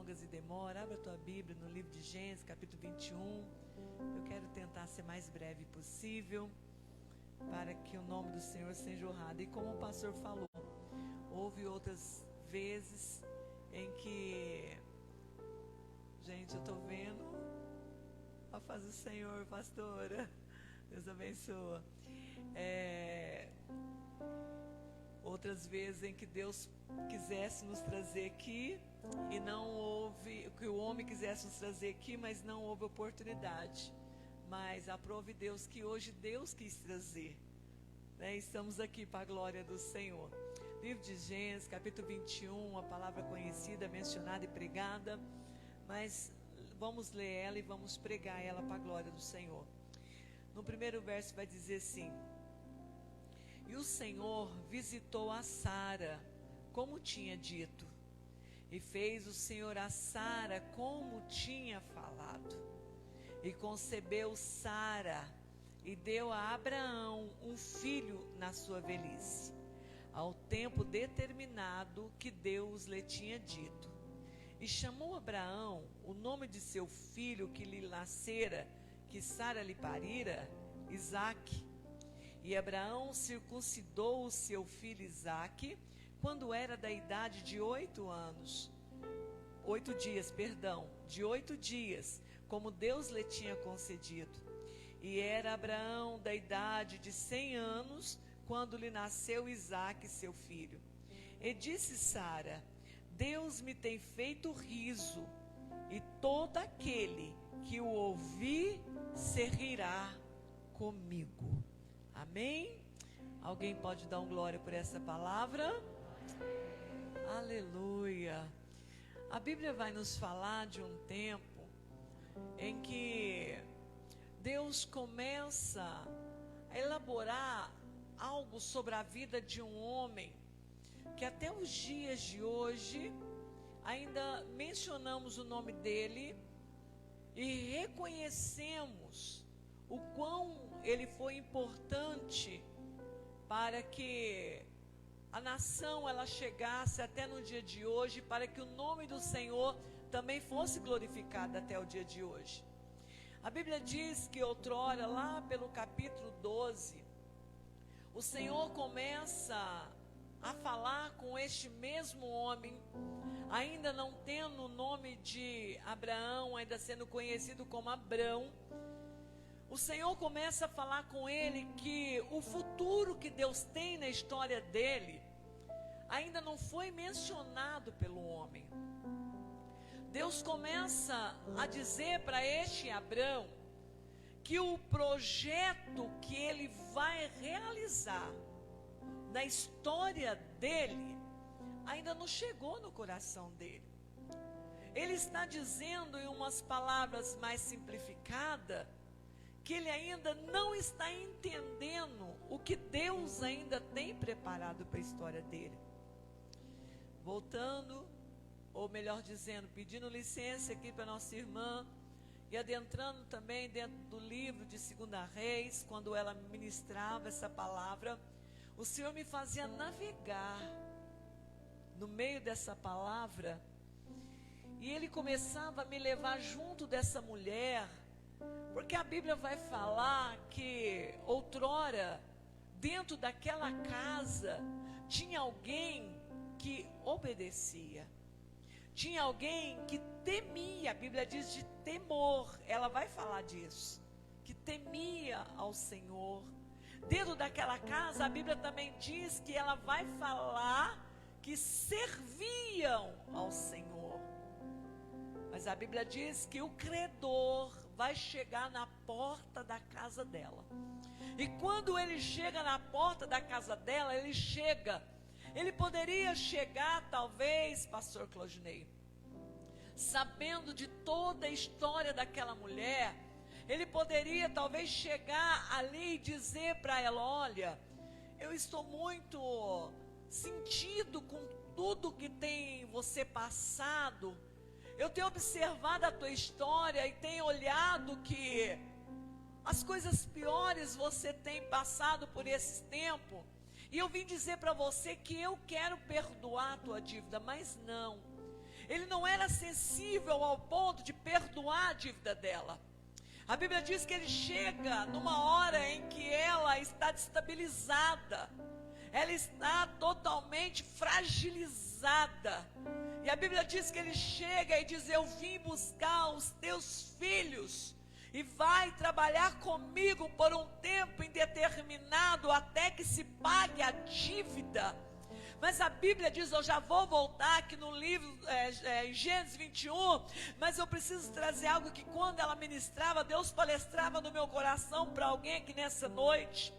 delongas e demora, abra a tua Bíblia no livro de Gênesis, capítulo 21. Eu quero tentar ser mais breve possível, para que o nome do Senhor seja honrado. E como o pastor falou, houve outras vezes em que, gente, eu estou vendo a paz do Senhor, pastora, Deus abençoa. Outras vezes em que Deus quisesse nos trazer aqui e não houve, que o homem quisesse nos trazer aqui, mas não houve oportunidade. Mas aprove Deus que hoje Deus quis trazer, né? Estamos aqui para a glória do Senhor. Livro de Gênesis, capítulo 21, uma palavra conhecida, mencionada e pregada, mas vamos ler ela e vamos pregar ela para a glória do Senhor. No primeiro verso vai dizer assim: e o Senhor visitou a Sara, como tinha dito, e fez o Senhor a Sara como tinha falado, e concebeu Sara, e deu a Abraão um filho na sua velhice, ao tempo determinado que Deus lhe tinha dito. E chamou Abraão o nome de seu filho que lhe nascera, que Sara lhe parira, Isaque. E Abraão circuncidou o seu filho Isaque, quando era da idade de 8 dias, como Deus lhe tinha concedido. E era Abraão da idade de 100 anos, quando lhe nasceu Isaque, seu filho. E disse Sara: Deus me tem feito riso, e todo aquele que o ouvir se rirá comigo. Amém? Alguém pode dar um glória por essa palavra? Aleluia. A Bíblia vai nos falar de um tempo em que Deus começa a elaborar algo sobre a vida de um homem, que até os dias de hoje ainda mencionamos o nome dele e reconhecemos o quão ele foi importante para que a nação ela chegasse até no dia de hoje, para que o nome do Senhor também fosse glorificado até o dia de hoje. A Bíblia diz que outrora, lá pelo capítulo 12, o Senhor começa a falar com este mesmo homem, ainda não tendo o nome de Abraão, ainda sendo conhecido como Abrão. O Senhor começa a falar com ele que o futuro que Deus tem na história dele ainda não foi mencionado pelo homem. Deus começa a dizer para este Abrão que o projeto que ele vai realizar na história dele ainda não chegou no coração dele. Ele está dizendo em umas palavras mais simplificadas que ele ainda não está entendendo o que Deus ainda tem preparado para a história dele. Voltando, ou melhor dizendo, pedindo licença aqui para nossa irmã, e adentrando também dentro do livro de 2 Reis, quando ela ministrava essa palavra, o Senhor me fazia navegar no meio dessa palavra, e Ele começava a me levar junto dessa mulher, porque a Bíblia vai falar que outrora, dentro daquela casa, tinha alguém que obedecia, tinha alguém que temia. A Bíblia diz de temor, ela vai falar disso, que temia ao Senhor. Dentro daquela casa, a Bíblia também diz que ela vai falar que serviam ao Senhor. Mas a Bíblia diz que o credor vai chegar na porta da casa dela. E quando ele chega na porta da casa dela, ele poderia chegar, talvez, pastor Claudinei, sabendo de toda a história daquela mulher. Ele poderia talvez chegar ali e dizer para ela: olha, eu estou muito sentido com tudo que tem você passado. Eu tenho observado a tua história e tenho olhado que as coisas piores você tem passado por esse tempo. E eu vim dizer para você que eu quero perdoar a tua dívida, mas não. Ele não era sensível ao ponto de perdoar a dívida dela. A Bíblia diz que ele chega numa hora em que ela está destabilizada, ela está totalmente fragilizada. E a Bíblia diz que ele chega e diz: eu vim buscar os teus filhos e vai trabalhar comigo por um tempo indeterminado até que se pague a dívida. Mas a Bíblia diz, eu já vou voltar aqui no livro em Gênesis 21, mas eu preciso trazer algo que quando ela ministrava, Deus palestrava no meu coração para alguém aqui nessa noite.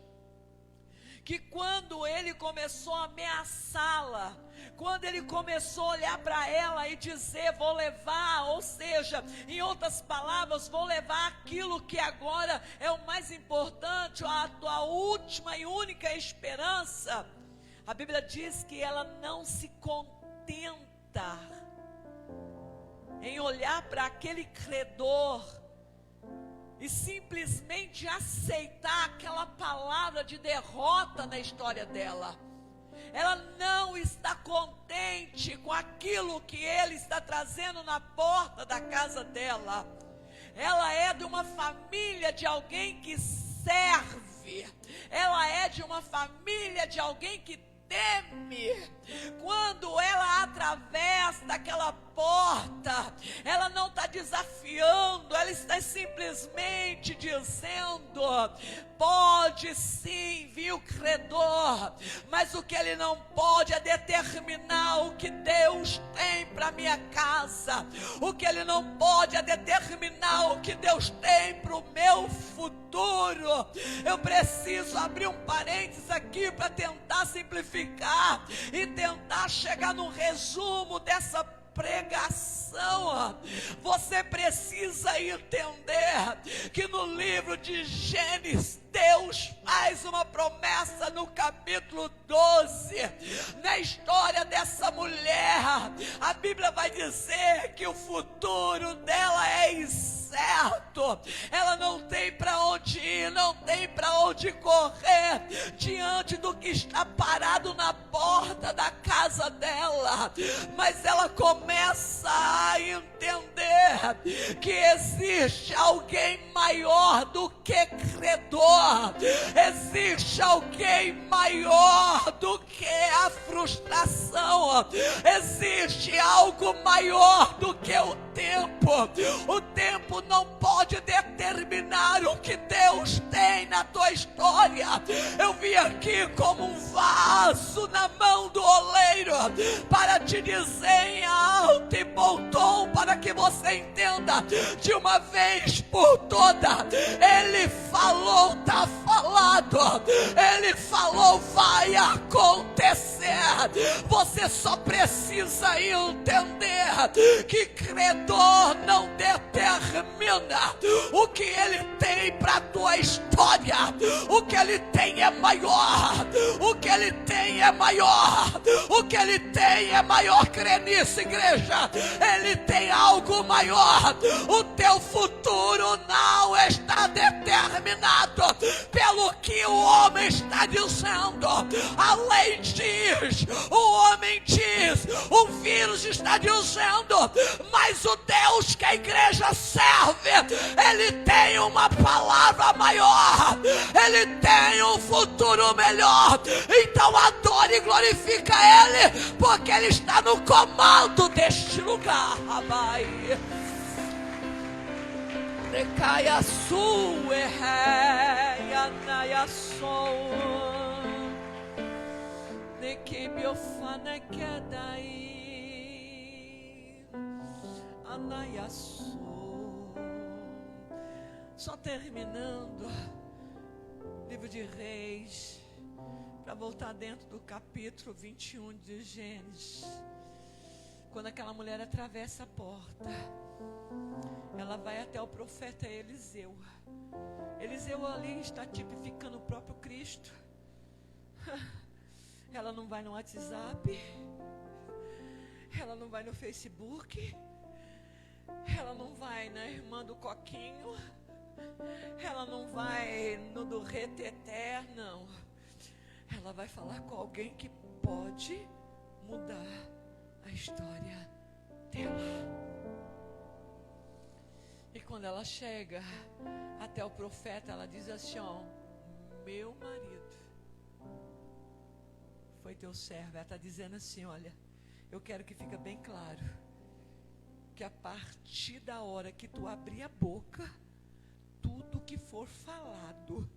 Que quando ele começou a ameaçá-la, quando ele começou a olhar para ela e dizer, vou levar, ou seja, em outras palavras, vou levar aquilo que agora é o mais importante, a tua última e única esperança. A Bíblia diz que ela não se contenta em olhar para aquele credor e simplesmente aceitar aquela palavra de derrota na história dela. Ela não está contente com aquilo que ele está trazendo na porta da casa dela. Ela é de uma família de alguém que serve. Ela é de uma família de alguém que teme. Quando ela atravessa aquela porta, ela não está desafiando, ela está simplesmente dizendo, pode sim vir o credor, mas o que ele não pode é determinar o que Deus tem para minha casa. O que ele não pode é determinar o que Deus tem para o meu futuro. Eu preciso abrir um parênteses aqui para tentar simplificar e tentar chegar no resumo dessa pregação. Você precisa entender que no livro de Gênesis, Deus faz uma promessa no capítulo 12, na história dessa mulher. A Bíblia vai dizer que o futuro dela é incerto, ela não tem para onde ir, não tem para onde correr, diante do que está parado na porta da casa dela. Mas ela começa a entender que existe alguém maior do que credor. Existe alguém maior do que a frustração. Existe algo maior do que o tempo. O tempo não pode determinar o que Deus tem na tua história. Eu vim aqui como um vaso na mão do oleiro para te dizer em alto e bom tom, para que você entenda de uma vez por toda. Ele falou, está falado. Ele falou, vai acontecer. Você só precisa entender que credor não determina o que ele tem para a tua história. O que ele tem é maior. O que ele tem é maior. O que ele tem é maior. Crê nisso, igreja. Ele tem algo maior. O teu futuro não está determinado pelo que o homem está dizendo. A lei diz, o homem diz, o vírus está dizendo, mas o Deus que a igreja serve, ele tem uma palavra maior, ele tem um futuro melhor. Então adore e glorifica ele, porque ele está no comando deste lugar. Rabai. Recaia sua reia na yassou, ne que biofana quedai, anayassou. Só terminando, livro de Reis, para voltar dentro do capítulo 21 de Gênesis. Quando aquela mulher atravessa a porta, ela vai até o profeta Eliseu. Eliseu ali está tipificando o próprio Cristo. Ela não vai no WhatsApp, ela não vai no Facebook, ela não vai na irmã do Coquinho, ela não vai no do Reteté, não. Ela vai falar com alguém que pode mudar a história dela. quando ela chega até o profeta, ela diz assim, ó, meu marido foi teu servo. Ela está dizendo assim, olha, eu quero que fique bem claro, que a partir da hora que tu abrir a boca, tudo que for falado,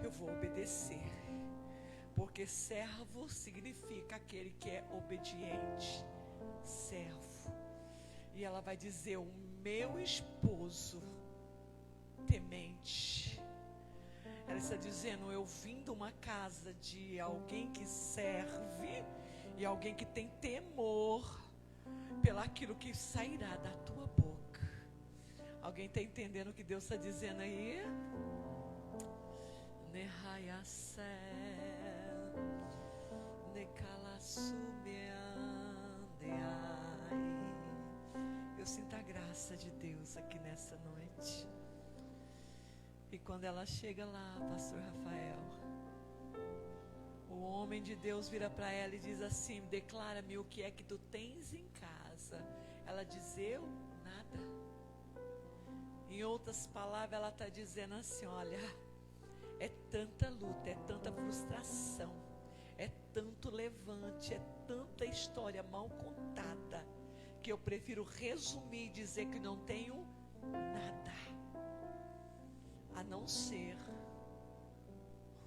eu vou obedecer. Porque servo significa aquele que é obediente, servo. E ela vai dizer, o meu esposo temente. Ela está dizendo, eu vim de uma casa de alguém que serve e alguém que tem temor pelaquilo que sairá da tua boca. Alguém está entendendo o que Deus está dizendo aí? Eu sinto a graça de Deus aqui nessa noite. E quando ela chega lá, pastor Rafael, o homem de Deus vira para ela e diz assim, declara-me o que é que tu tens em casa. Ela diz, eu? Nada. Em outras palavras, ela está dizendo assim, olha, é tanta luta, é tanta frustração, é tanto levante, é tanta história mal contada, que eu prefiro resumir e dizer que não tenho nada, a não ser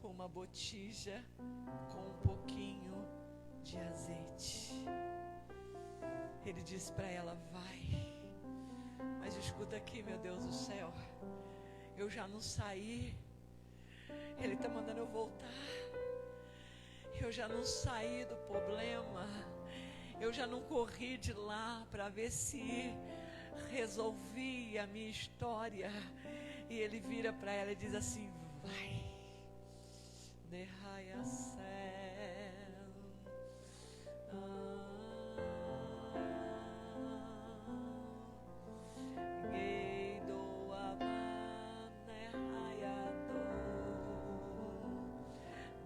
uma botija com um pouquinho de azeite. Ele disse para ela, vai. Mas escuta aqui, meu Deus do céu, eu já não saí. Ele está mandando eu voltar. Eu já não saí do problema. Eu já não corri de lá para ver se resolvi a minha história. E ele vira para ela e diz assim, vai. Derraia céu.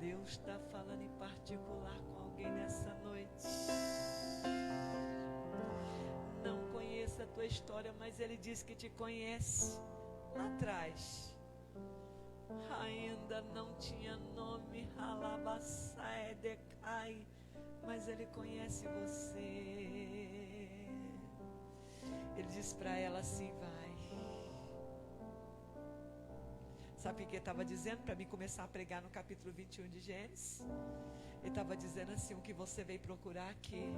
Deus está falando em particular com alguém nessa noite. Não conheço a tua história, mas Ele diz que te conhece lá atrás. Ainda não tinha nome, Halabasaedecai, mas Ele conhece você. Ele diz para ela assim, vai. Sabe o que ele estava dizendo para mim começar a pregar no capítulo 21 de Gênesis? Ele estava dizendo assim, o que você veio procurar aqui,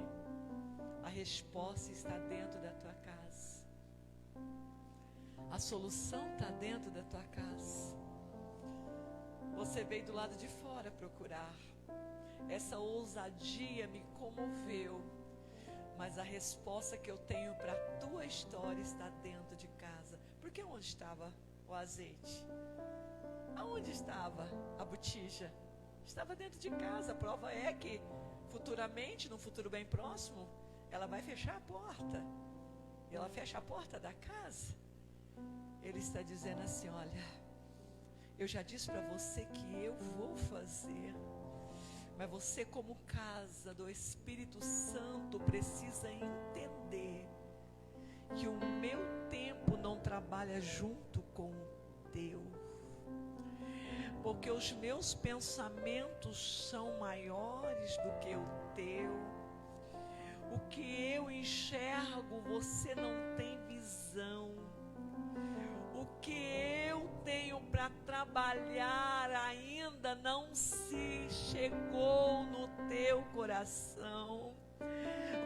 a resposta está dentro da tua casa. A solução está dentro da tua casa. Você veio do lado de fora procurar. Essa ousadia me comoveu. Mas a resposta que eu tenho para a tua história está dentro de casa. Porque onde estava o azeite? Aonde estava a botija? Estava dentro de casa. A prova é que futuramente, num futuro bem próximo, ela vai fechar a porta. E ela fecha a porta da casa. Ele está dizendo assim, olha, eu já disse para você que eu vou fazer. Mas você, como casa do Espírito Santo, precisa entender que o meu tempo não trabalha junto com o teu. Porque os meus pensamentos são maiores do que o teu. O que eu enxergo, você não tem visão. O que eu tenho para trabalhar ainda não se chegou no teu coração.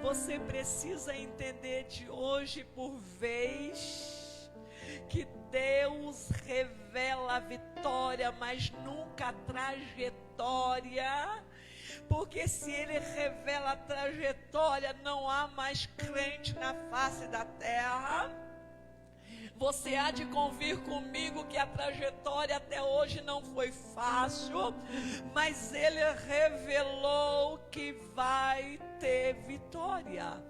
Você precisa entender de hoje por vez que Deus revela a vitória, mas nunca a trajetória. Porque se Ele revela a trajetória, não há mais crente na face da terra. Você há de convir comigo que a trajetória até hoje não foi fácil, mas Ele revelou que vai ter vitória.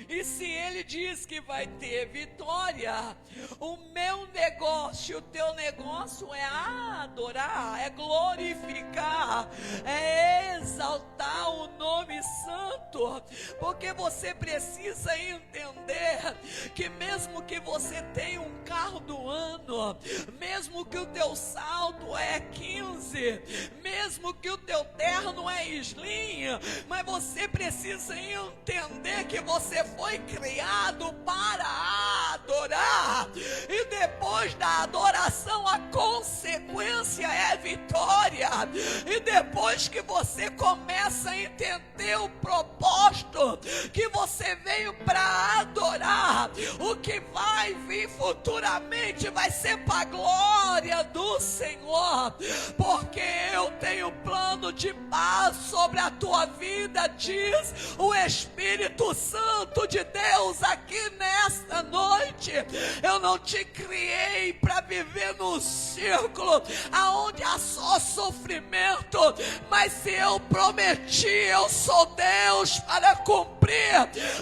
E se Ele diz que vai ter vitória, o meu negócio, o teu negócio é adorar, é glorificar, é exaltar o nome santo, porque você precisa entender que mesmo que você tenha um carro do ano, mesmo que o teu saldo é 15, mesmo que o teu terno é slim, mas você precisa entender que você foi criado para adorar, e depois da adoração a consequência é vitória. E depois que você começa a entender o propósito, que você veio para adorar, o que vai vir futuramente vai ser para a glória do Senhor, porque eu tenho plano de paz sobre a tua vida, diz o Espírito Santo de Deus aqui nesta noite. Eu não te criei para viver num círculo aonde há só sofrimento, mas se eu prometi, eu sou Deus para cumprir.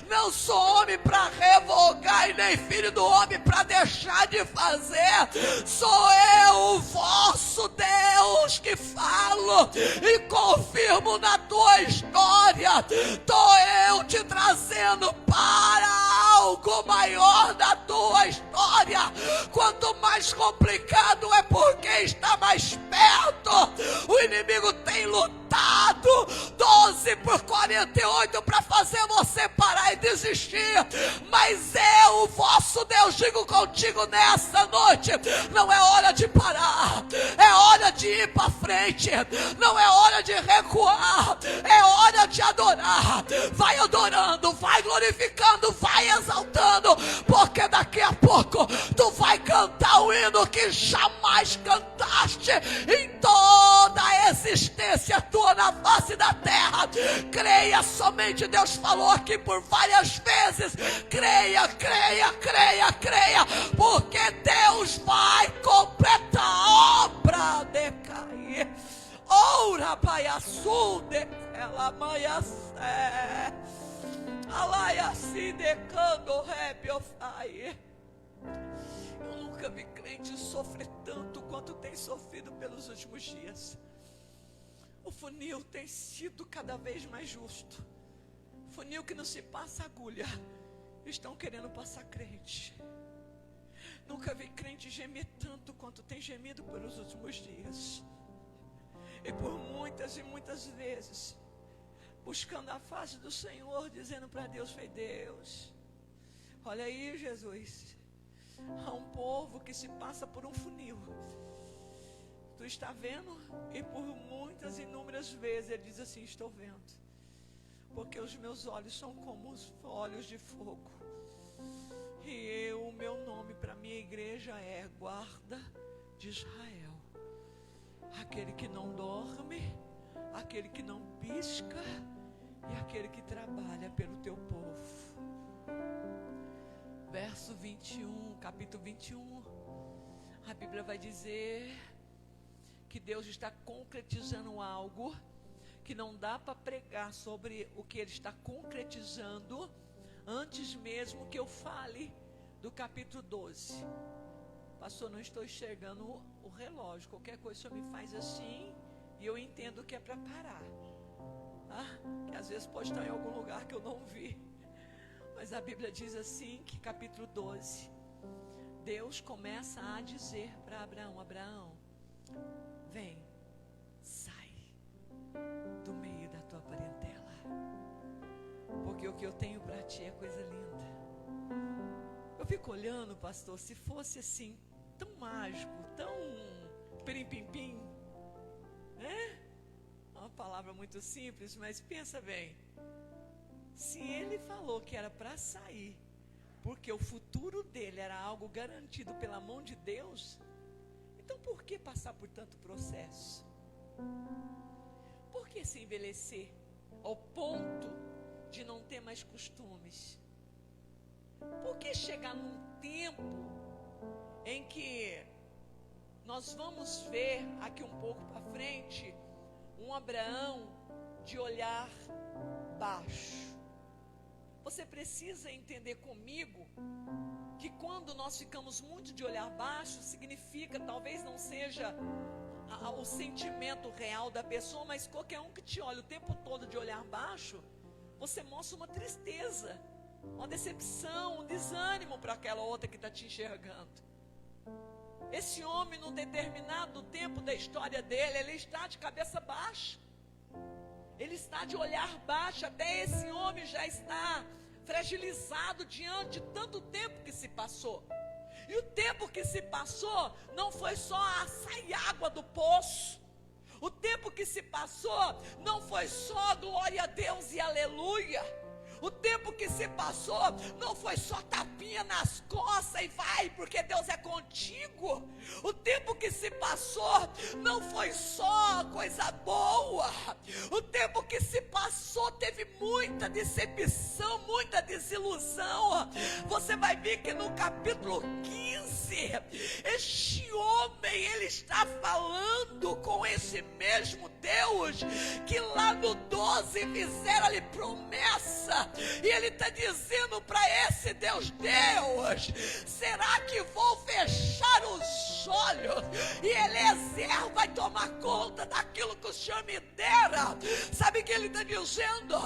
Não sou homem para revogar e nem filho do homem para deixar de fazer. Sou eu, o vosso Deus, que falo e confirmo na tua história. Estou eu te trazendo para algo maior da tua história. Quanto mais complicado é porque está mais perto. O inimigo tem lutado 12 por 48 para fazer você parar e desistir, mas eu, o vosso Deus, digo contigo nessa noite: não é hora de parar, é hora de ir para frente, não é hora de recuar, é hora de adorar. Vai adorando, vai glorificando, vai exaltando, porque daqui a pouco tu vai cantar o hino que jamais cantaste em toda a existência tua na face da terra. Creia somente, Deus falou aqui por várias vezes: creia, creia, creia, creia, porque Deus vai completar a obra de cair. Ora, paiaçude, ela maiacé, alaiaci decando rebiofai. Eu nunca vi crente sofrer tanto quanto tem sofrido pelos últimos dias. O funil tem sido cada vez mais justo. Funil que não se passa agulha, estão querendo passar crente. Nunca vi crente gemer tanto quanto tem gemido pelos últimos dias. E por muitas e muitas vezes, buscando a face do Senhor, dizendo para Deus: foi Deus, olha aí, Jesus, há um povo que se passa por um funil. Tu está vendo? E por muitas, inúmeras vezes ele diz assim: estou vendo, porque os meus olhos são como os olhos de fogo. E o meu nome para minha igreja é Guarda de Israel, aquele que não dorme, aquele que não pisca e aquele que trabalha pelo teu povo. Verso 21, capítulo 21, a Bíblia vai dizer que Deus está concretizando algo que não dá para pregar sobre o que Ele está concretizando antes mesmo que eu fale do capítulo 12. Pastor, não estou enxergando o relógio, qualquer coisa o senhor me faz assim e eu entendo que é para parar, que às vezes pode estar em algum lugar que eu não vi, mas a Bíblia diz assim, que capítulo 12, Deus começa a dizer para Abraão: Abraão, vem, sai do meio da tua parentela, porque o que eu tenho para ti é coisa linda. Eu fico olhando, pastor, se fosse assim, tão mágico, tão pirim-pim-pim, né? Uma palavra muito simples, mas pensa bem, se ele falou que era para sair, porque o futuro dele era algo garantido pela mão de Deus, então por que passar por tanto processo? Por que se envelhecer ao ponto de não ter mais costumes? Por que chegar num tempo em que nós vamos ver aqui um pouco para frente um Abraão de olhar baixo, você precisa entender comigo que quando nós ficamos muito de olhar baixo, significa, talvez não seja o sentimento real da pessoa, mas qualquer um que te olha o tempo todo de olhar baixo, você mostra uma tristeza, uma decepção, um desânimo para aquela outra que está te enxergando. Esse homem, num determinado tempo da história dele, ele está de cabeça baixa, ele está de olhar baixo. Até esse homem já está fragilizado diante de tanto tempo que se passou. E o tempo que se passou não foi só a sair água do poço. O tempo que se passou não foi só glória a Deus e aleluia. O tempo que se passou não foi só tapinha nas costas e vai, porque Deus é contigo. O tempo que se passou não foi só coisa boa. O tempo que se passou teve muita decepção, muita desilusão. Você vai ver que no capítulo 15, este homem, ele está falando com esse mesmo Deus, que lá no 12 fizeram-lhe promessa. E ele está dizendo para esse Deus: será que vou fechar os olhos e Eliezer vai tomar conta daquilo que o Senhor me dera? Sabe o que ele está dizendo?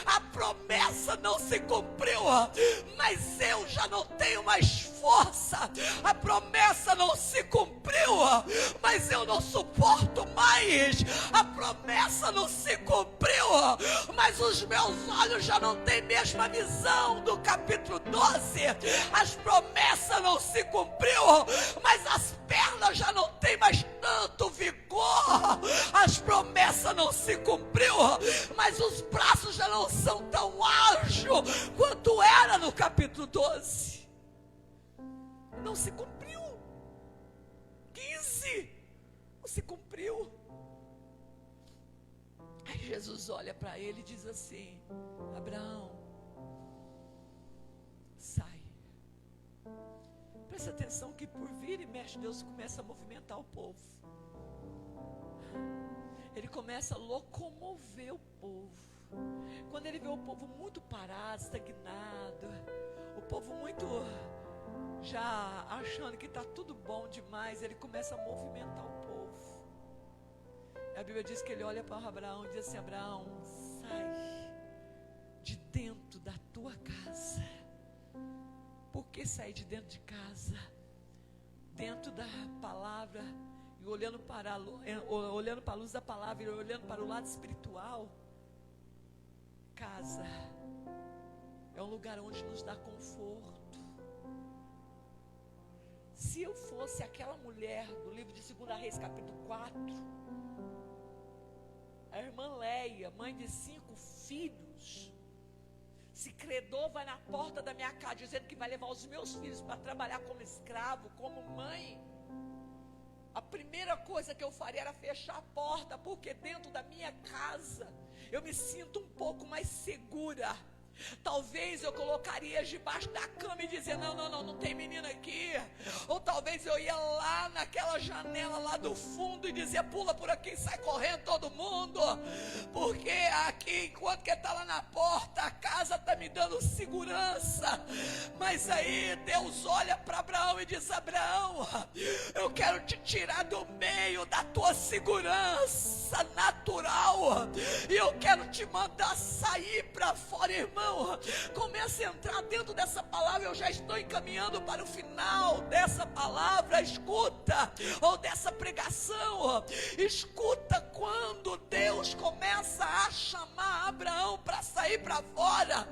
A promessa não se cumpriu, mas eu já não tenho mais força. A promessa não se cumpriu, mas eu não suporto mais. A promessa não se cumpriu, mas os meus olhos já não têm mesma visão. Do capítulo 12, as promessas não se cumpriu, mas as pernas já não têm mais tanto vigor. As promessas não se cumpriu, mas os braços já não são tão ágeis quanto era no capítulo 12. Não se cumpriu. 15 não se cumpriu. Aí Jesus olha para ele e diz assim: Abraão, sai. Presta atenção que por vir e mexe, Deus começa a movimentar o povo. Ele começa a locomover o povo. Quando ele vê o povo muito parado, estagnado, o povo muito já achando que está tudo bom demais, ele começa a movimentar o povo. A Bíblia diz que ele olha para Abraão e diz assim: Abraão, sai de dentro da tua casa. Por que sair de dentro de casa? Dentro da palavra, e olhando para a luz da palavra, e olhando para o lado espiritual. Casa é um lugar onde nos dá conforto. Se eu fosse aquela mulher do livro de 2 Reis capítulo 4, a irmã Leia, mãe de 5 filhos, se credor vai na porta da minha casa dizendo que vai levar os meus filhos para trabalhar como escravo, como mãe, a primeira coisa que eu faria era fechar a porta, porque dentro da minha casa eu me sinto um pouco mais segura. Talvez eu colocaria debaixo da cama e dizia: não tem menina aqui. Ou talvez eu ia lá naquela janela lá do fundo e dizia: pula por aqui e sai correndo todo mundo, porque aqui, enquanto que está lá na porta, a casa está me dando segurança. Mas aí Deus olha para Abraão e diz: Abraão, eu quero te tirar do meio da tua segurança natural, e eu quero te mandar sair para fora. Irmão, comece a entrar dentro dessa palavra. Eu já estou encaminhando para o final dessa palavra. Escuta, ou dessa pregação. Escuta quando Deus começa a chamar Abraão para sair para fora.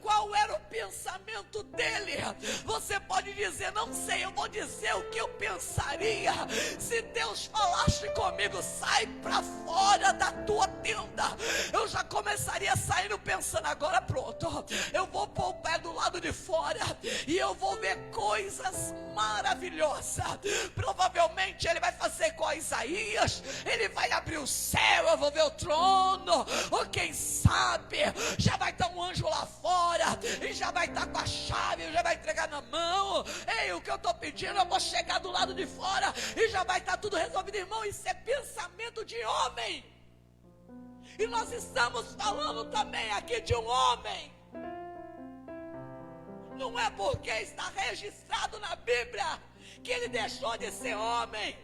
Qual era o pensamento dele? Você pode dizer: não sei, eu vou dizer o que eu pensaria se Deus falasse comigo: sai para fora da tua tenda. Eu já começaria saindo pensando: agora pronto, eu vou pôr o pé do lado de fora e eu vou ver coisas maravilhosas. Provavelmente ele vai fazer com Isaías, ele vai abrir o céu, eu vou ver o trono, ou quem sabe já vai estar um anjo lá fora e já vai estar com a chave, já vai entregar na mão. Ei, o que eu estou pedindo, eu vou chegar do lado de fora e já vai estar tudo resolvido. Irmão, isso é pensamento de homem. E nós estamos falando também aqui de um homem Não é porque está registrado na Bíblia que ele deixou de ser homem.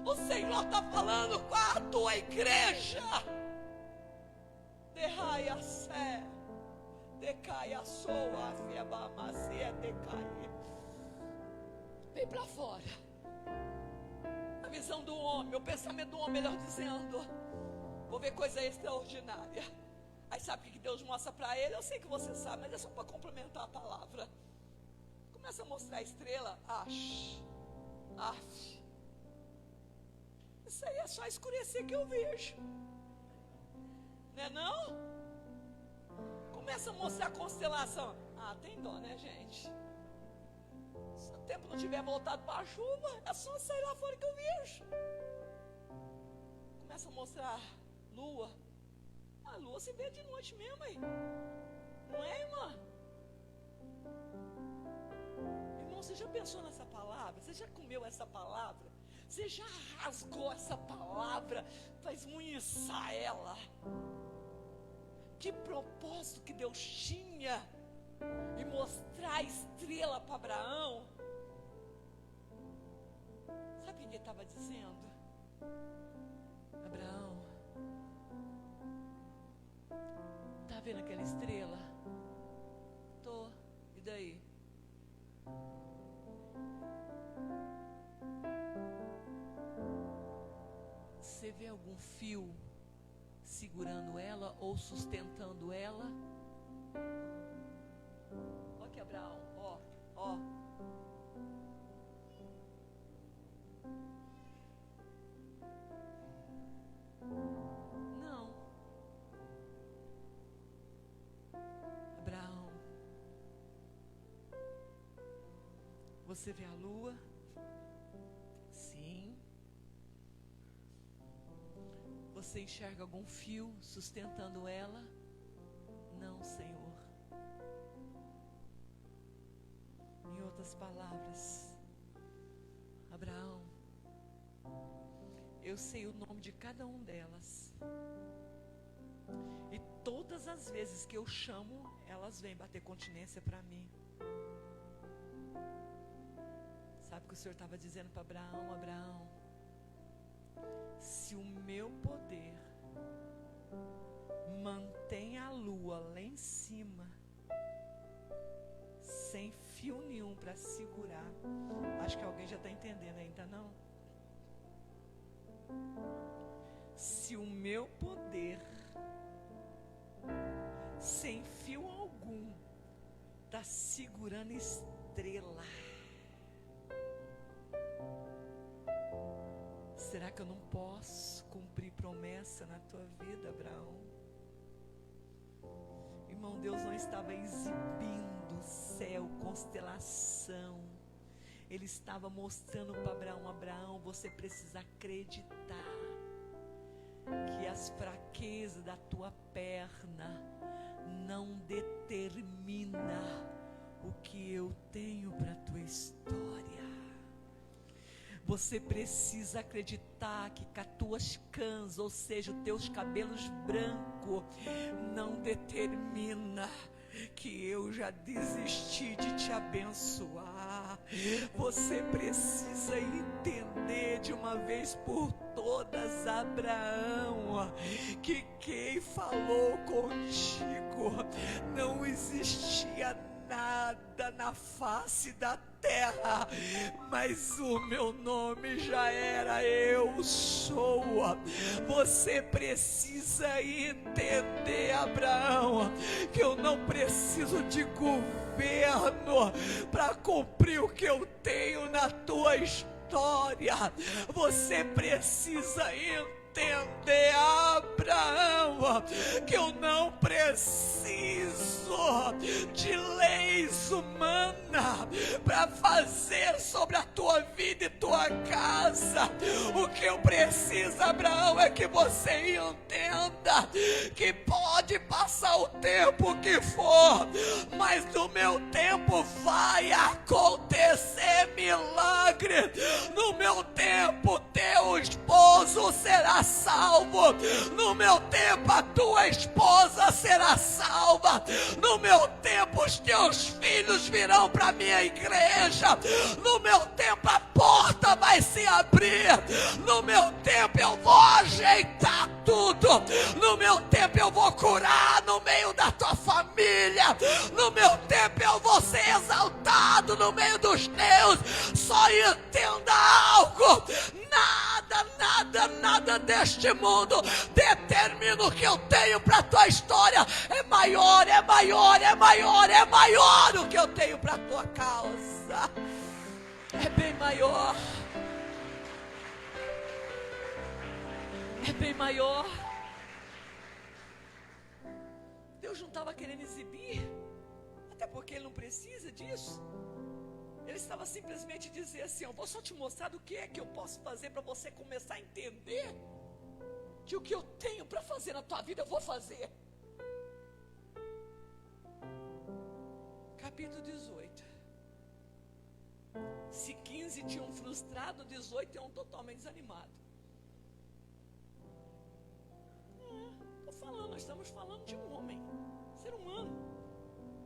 O Senhor está falando com a tua igreja. Derraia sé, decaia soa, fiabamacia, decaia. Vem para fora. A visão do homem, o pensamento do homem, melhor dizendo. Vou ver coisa extraordinária. Aí sabe o que Deus mostra para ele? Eu sei que você sabe, mas é só para complementar a palavra. Começa a mostrar a estrela. Isso aí é só escurecer que eu vejo. Não é não? Começa a mostrar a constelação. Tem dó, né, gente? Se o tempo não tiver voltado para a chuva, é só sair lá fora que eu vejo. Começa a mostrar lua. A lua se vê de noite mesmo aí. Não é, irmã? Irmão, você já pensou nessa palavra? Você já comeu essa palavra? Você já rasgou essa palavra para esmunhiçar ela? Que propósito que Deus tinha em mostrar a estrela para Abraão? Sabe o que ele estava dizendo? Abraão, tá vendo aquela estrela? Tô. E daí? Você vê algum fio segurando ela ou sustentando ela? Olha aqui, Abraão, ó. Não. Abraão, você vê a lua? Sim. Você enxerga algum fio sustentando ela? Não, Senhor. Em outras palavras, Abraão, eu sei o nome de cada um delas. E todas as vezes que eu chamo, elas vêm bater continência para mim. Sabe o que o Senhor estava dizendo para Abraão? Abraão, se o meu poder mantém a lua lá em cima, sem fio nenhum para segurar, acho que alguém já está entendendo ainda, não? Se o meu poder, sem fio algum, está segurando estrela, será que eu não posso cumprir promessa na tua vida, Abraão? Irmão, Deus não estava exibindo céu, constelação. Ele estava mostrando para Abraão: Abraão, você precisa acreditar que as fraquezas da tua perna não determina o que eu tenho para a tua história. Você precisa acreditar que com as tuas cãs, ou seja, os teus cabelos brancos, não determina que eu já desisti de te abençoar. Você precisa entender de uma vez por todas, Abraão, que quem falou contigo não existia nada na face da terra, mas o meu nome já era Eu Sou. Você precisa entender, Abraão, que eu não preciso de governo para cumprir o que eu tenho na tua história. Você precisa entender, Abraão, que eu não preciso de leis humanas para fazer sobre a tua vida e tua casa. O que eu preciso, Abraão, é que você entenda que pode passar o tempo que for, mas no meu tempo vai acontecer milagre. No meu tempo teu esposo será salvo, no meu tempo a tua esposa será salva, no meu tempo os teus filhos virão para a minha igreja, no meu tempo a porta vai se abrir, no meu tempo eu vou ajeitar tudo, no meu tempo eu vou curar no meio da tua família, no meu tempo eu vou ser exaltado no meio dos teus. Só entenda algo: nada deste mundo determina o que eu tenho para a tua história. É maior o que eu tenho para a tua causa. É bem maior. É bem maior. Deus não estava querendo exibir, até porque Ele não precisa disso. Ele estava simplesmente dizendo assim: eu vou só te mostrar do que é que eu posso fazer para você começar a entender que o que eu tenho para fazer na tua vida eu vou fazer. Capítulo 18. Se 15 tinham frustrado, 18 é um totalmente desanimado. Estou falando, nós estamos falando de um homem, ser humano,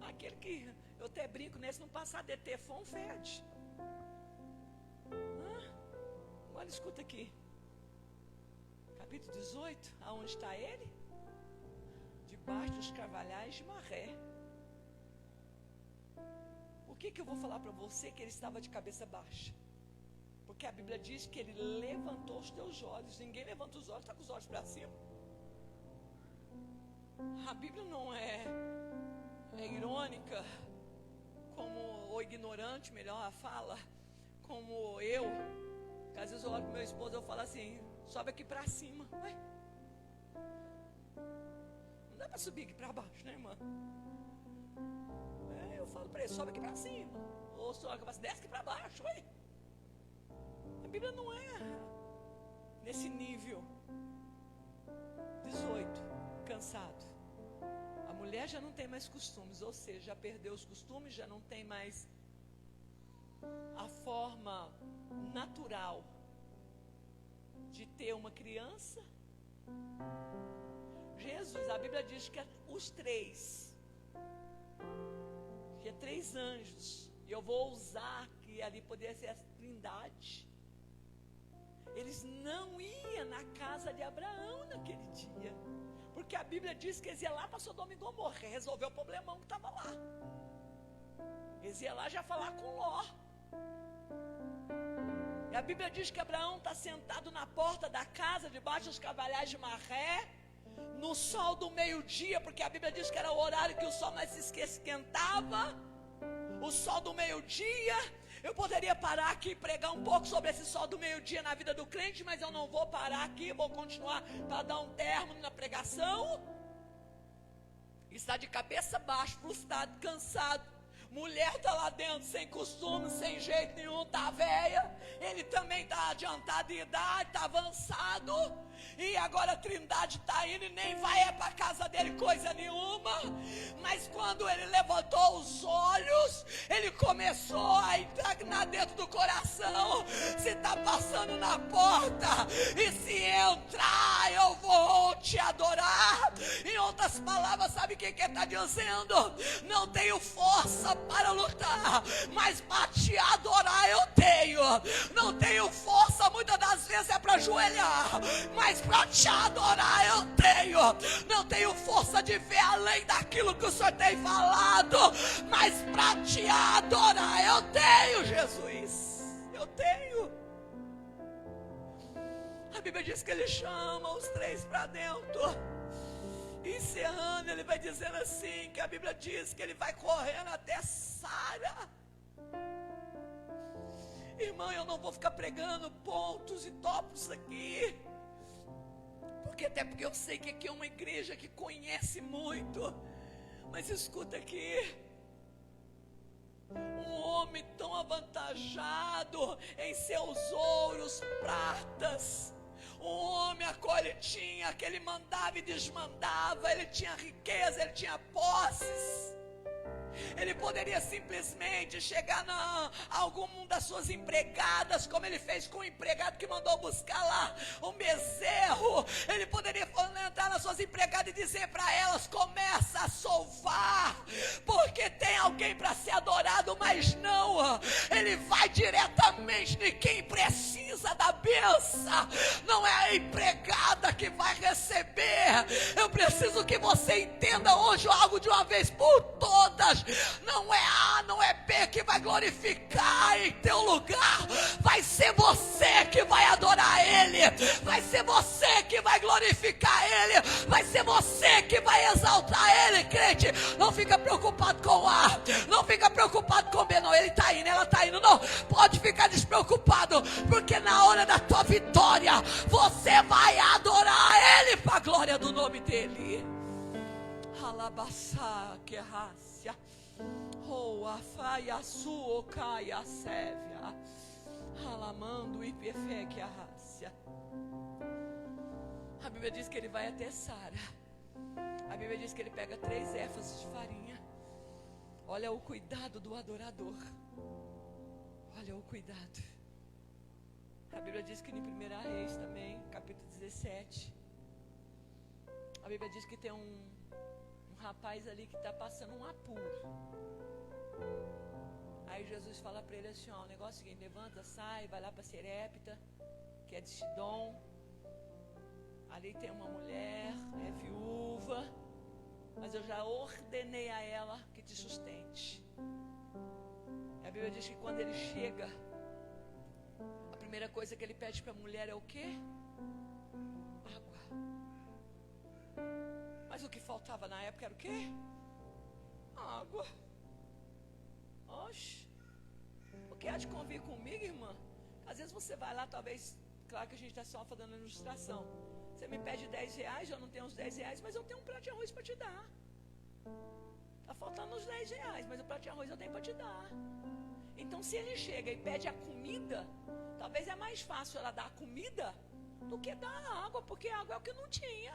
aquele que eu até brinco, né? Se não passar de ter fome, fede. Agora escuta aqui, capítulo 18, aonde está ele? Debaixo dos carvalhais de Maré. Por que eu vou falar para você que ele estava de cabeça baixa? Porque a Bíblia diz que ele levantou os teus olhos. Ninguém levanta os olhos, está com os olhos para cima. A Bíblia não é irônica, ou ignorante, melhor a fala, como eu, que às vezes eu olho para meu esposo e eu falo assim: sobe aqui para cima. Ué? Não dá para subir aqui para baixo, né, irmã? Eu falo para ele: sobe aqui para cima. Ou se olha, desce aqui para baixo. Ué? A Bíblia não é nesse nível. 18, cansado. A mulher já não tem mais costumes, ou seja, já perdeu os costumes, já não tem mais a forma natural de ter uma criança. Jesus, a Bíblia diz que os três, que é 3 anjos, e eu vou usar que ali poderia ser a trindade, eles não iam na casa de Abraão naquele dia, porque a Bíblia diz que eles iam lá para Sodoma e Gomorra resolver o problemão que estava lá. Eles iam lá já falar com Ló. E a Bíblia diz que Abraão está sentado na porta da casa, debaixo dos carvalhais de Maré, no sol do meio-dia, porque a Bíblia diz que era o horário que o sol mais se esquentava. O sol do meio-dia. Eu poderia parar aqui e pregar um pouco sobre esse sol do meio-dia na vida do crente, mas eu não vou parar aqui, vou continuar para dar um término na pregação. Está de cabeça baixa, frustrado, cansado. Mulher está lá dentro sem costume, sem jeito nenhum, está velha. Ele também está adiantado em idade, está avançado. E agora a trindade está indo e nem vai para a casa dele coisa nenhuma. Mas quando ele levantou os olhos, ele começou a entrar dentro do coração. Se está passando na porta e se entrar, eu vou te adorar. Em outras palavras, sabe o que ele está dizendo? Não tenho força para lutar, mas para te adorar eu tenho. Não tenho força, muitas das vezes é para ajoelhar, mas para te adorar eu tenho. Não tenho força de ver além daquilo que o Senhor tem falado, mas para te adorar eu tenho, Jesus. Eu tenho. A Bíblia diz que ele chama os 3 para dentro. Encerrando, ele vai dizendo assim, que a Bíblia diz que ele vai correndo até Sara. Irmão, eu não vou ficar pregando pontos e tópicos aqui, porque eu sei que aqui é uma igreja que conhece muito. Mas escuta aqui, um homem tão avantajado em seus ouros, pratas. Um homem a qual ele tinha, que ele mandava e desmandava, ele tinha riqueza, ele tinha posses. Ele poderia simplesmente chegar a alguma das suas empregadas, como ele fez com o empregado que mandou buscar lá um bezerro. Ele poderia entrar nas suas empregadas e dizer para elas: começa a solvar, porque tem alguém para ser adorado. Mas não, ele vai diretamente de quem precisa da bênção. Não é a empregada que vai receber. Eu preciso que você entenda hoje algo de uma vez por todas. Não é A, não é B que vai glorificar em teu lugar. Vai ser você que vai adorar Ele. Vai ser você que vai glorificar Ele. Vai ser você que vai exaltar Ele, crente. Não fica preocupado com A, não fica preocupado com B, não. Ele está indo, ela está indo, não. Pode ficar despreocupado, porque na hora da tua vitória, você vai adorar Ele para a glória do nome dEle. Alabaçá que raça. Oh, a faia sua caia sévia. Alamando e perfé que a raça. A Bíblia diz que ele vai até Sara. A Bíblia diz que ele pega 3 éfasas de farinha. Olha o cuidado do adorador. Olha o cuidado. A Bíblia diz que em 1 Reis também, capítulo 17, a Bíblia diz que tem um rapaz ali que está passando um apuro. Aí Jesus fala para ele assim: ó, o negócio é o seguinte, levanta, sai, vai lá para Serepta, que é de Sidom. Ali tem uma mulher, é viúva, mas eu já ordenei a ela que te sustente. E a Bíblia diz que quando ele chega, a primeira coisa que ele pede para a mulher é o quê? Água. Mas o que faltava na época era o quê? Água. Oxe, o que há de convir comigo, irmã? Às vezes você vai lá, talvez, claro que a gente está só fazendo ilustração. Você me pede 10 reais, eu não tenho uns 10 reais, mas eu tenho um prato de arroz para te dar. Está faltando uns 10 reais, mas o prato de arroz eu tenho para te dar. Então, se ele chega e pede a comida, talvez é mais fácil ela dar a comida do que dar a água, porque a água é o que não tinha.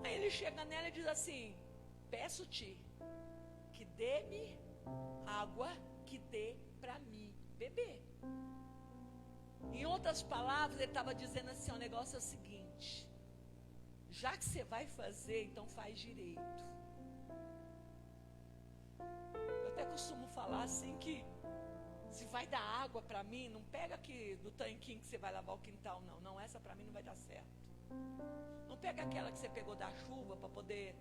Aí ele chega nela e diz assim: peço-te que dê-me água que dê para mim beber. Em outras palavras, ele estava dizendo assim: o negócio é o seguinte, já que você vai fazer, então faz direito. Eu até costumo falar assim que se vai dar água para mim, não pega aqui do tanquinho que você vai lavar o quintal, não. Não, essa para mim não vai dar certo. Não pega aquela que você pegou da chuva para poder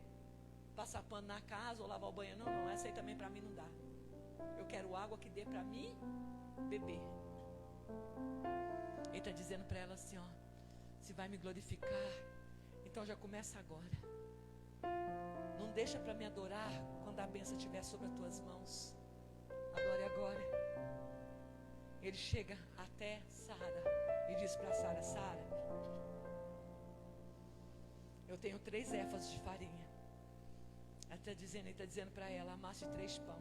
passar pano na casa ou lavar o banheiro. Não, não, essa aí também para mim não dá. Eu quero água que dê para mim beber. Ele está dizendo para ela assim, ó: se vai me glorificar, então já começa agora. Não deixa para me adorar quando a bênção estiver sobre as tuas mãos. Agora é agora. Ele chega até Sara e diz para Sara: Sara, eu tenho 3 éfasas de farinha. Ele está dizendo para ela: amasse 3 pão,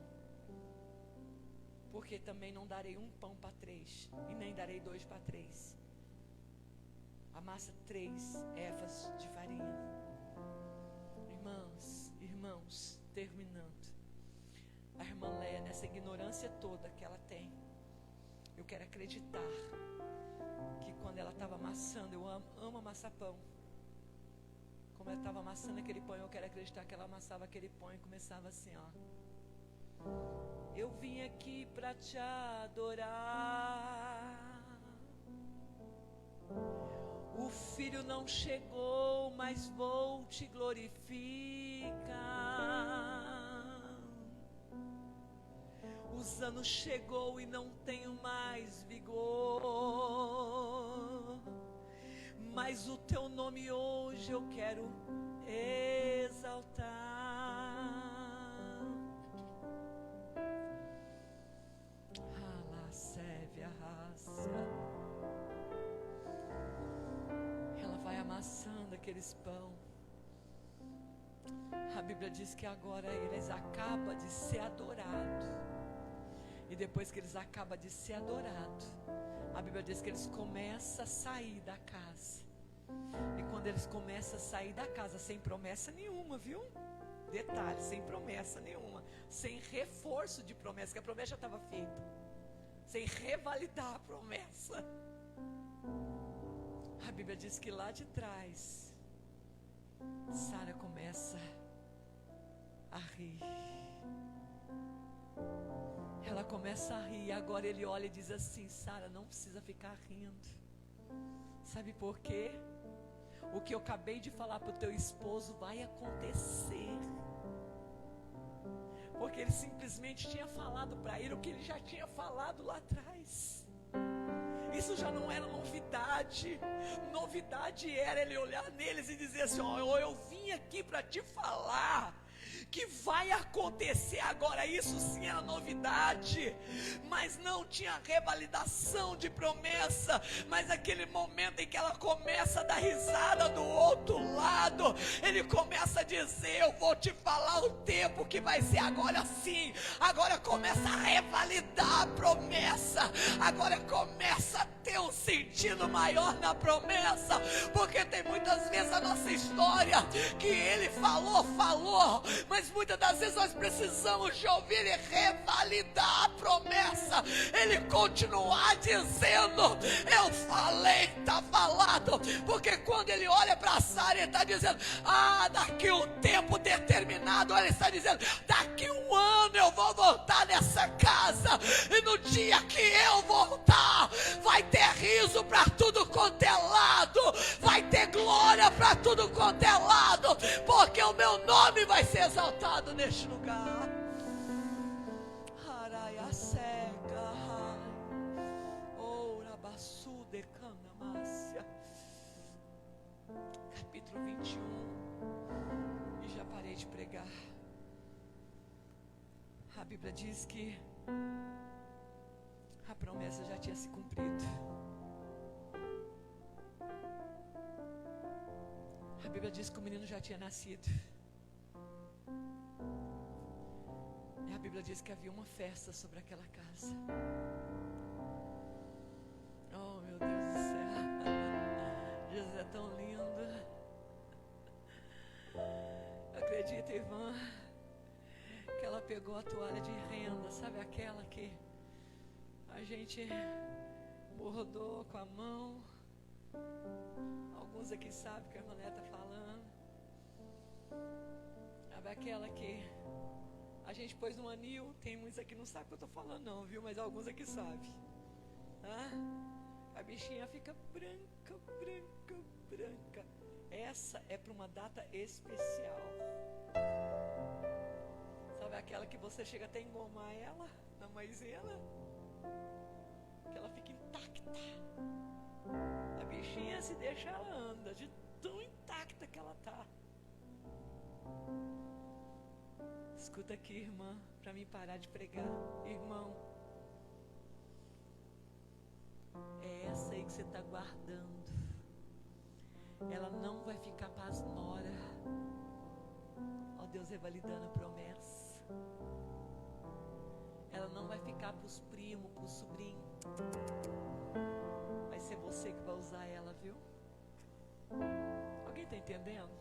porque também não darei 1 pão para 3, e nem darei 2 para 3. Amassa 3 éfasas de farinha. Irmãos, terminando, a irmã Léa, nessa ignorância toda que ela tem, eu quero acreditar que quando ela estava amassando, eu amo amassar pão. Como ela estava amassando aquele pão, eu quero acreditar que ela amassava aquele pão e começava assim, ó: eu vim aqui para te adorar. O filho não chegou, mas vou te glorificar. Os anos chegou e não tenho mais vigor, mas o teu nome hoje eu quero exaltar. Alaceve a raça. Ela vai amassando aqueles pão. A Bíblia diz que agora eles acabam de ser adorados. E depois que eles acabam de ser adorados, a Bíblia diz que eles começam a sair da casa. E quando eles começam a sair da casa, sem promessa nenhuma, viu? Detalhe, sem promessa nenhuma, sem reforço de promessa, que a promessa já estava feita, sem revalidar a promessa. A Bíblia diz que lá de trás, Sara começa a rir. Ela começa a rir. Agora ele olha e diz assim: Sara, não precisa ficar rindo. Sabe por quê? O que eu acabei de falar para o teu esposo vai acontecer. Porque ele simplesmente tinha falado para ele o que ele já tinha falado lá atrás. Isso já não era novidade. Novidade era ele olhar neles e dizer assim: ó, eu vim aqui para te falar que vai acontecer agora. Isso sim era novidade, mas não tinha revalidação de promessa. Mas aquele momento em que ela começa a dar risada do outro lado, ele começa a dizer: eu vou te falar o tempo que vai ser agora sim. Agora começa a revalidar a promessa, agora começa a ter um sentido maior na promessa. Porque tem muitas vezes a nossa história que ele falou, mas muitas das vezes nós precisamos de ouvir ele revalidar a promessa, ele continuar dizendo: eu falei, está falado. Porque quando ele olha para Sara, ele está dizendo: daqui um tempo determinado, ele está dizendo: daqui um ano eu vou voltar nessa casa, e no dia que eu voltar, vai ter riso para tudo quanto é lado, vai ter glória para tudo quanto é lado, porque o meu nome vai ser exaltado neste lugar. Araia seca, ora baçu de canamácia. Capítulo 21. E já parei de pregar. A Bíblia diz que a promessa já tinha se cumprido. A Bíblia diz que o menino já tinha nascido. E a Bíblia diz que havia uma festa sobre aquela casa. Oh, meu Deus do céu. Jesus é tão lindo. Acredita, irmã, que ela pegou a toalha de renda, sabe aquela que a gente bordou com a mão. Alguns aqui sabem o que a irmã está falando. Sabe aquela que a gente pôs no anil. Tem muitos aqui que não sabem o que eu estou falando não, viu? Mas alguns aqui sabem. A bichinha fica branca, branca, branca. Essa é para uma data especial. Sabe aquela que você chega até a engomar ela na maisena? Que ela fica intacta. A bichinha, se deixa, ela anda de tão intacta que ela tá. Escuta aqui, irmã, para mim parar de pregar. Irmão, é essa aí que você está guardando. Ela não vai ficar pasmora. Ó, Deus revalidando a promessa. Ela não vai ficar para os primos, para os sobrinhos. Vai ser você que vai usar ela, viu? Alguém está entendendo?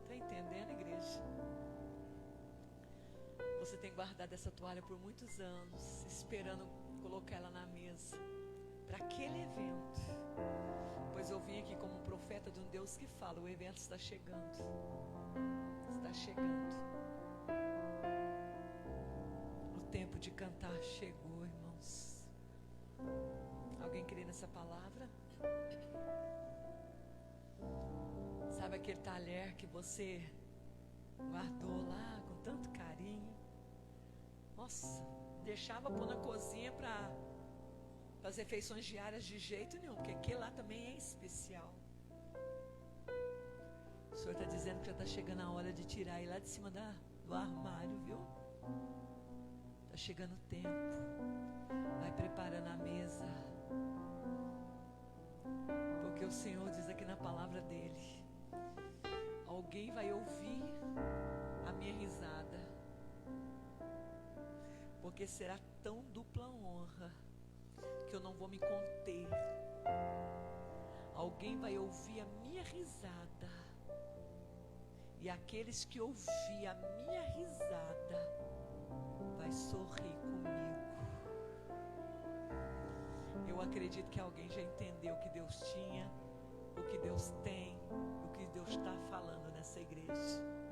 Está entendendo, igreja? Você tem guardado essa toalha por muitos anos, esperando colocar ela na mesa para aquele evento. Pois eu vim aqui como um profeta de um Deus que fala: o evento está chegando. Está chegando. O tempo de cantar chegou, irmãos. Alguém crê nessa palavra? Sabe aquele talher que você guardou lá com tanto carinho? Nossa, deixava pôr na cozinha para as refeições diárias de jeito nenhum, porque aquele lá também é especial. O Senhor está dizendo que já está chegando a hora de tirar ele lá de cima do armário, viu? Está chegando o tempo. Vai preparando a mesa. Porque o Senhor diz aqui na palavra dele: alguém vai ouvir a minha risada. porque será tão dupla honra que eu não vou me conter. Alguém vai ouvir a minha risada, e aqueles que ouvir a minha risada vai sorrir comigo. Eu acredito que alguém já entendeu o que Deus tinha, o que Deus tem, o que Deus está falando nessa igreja.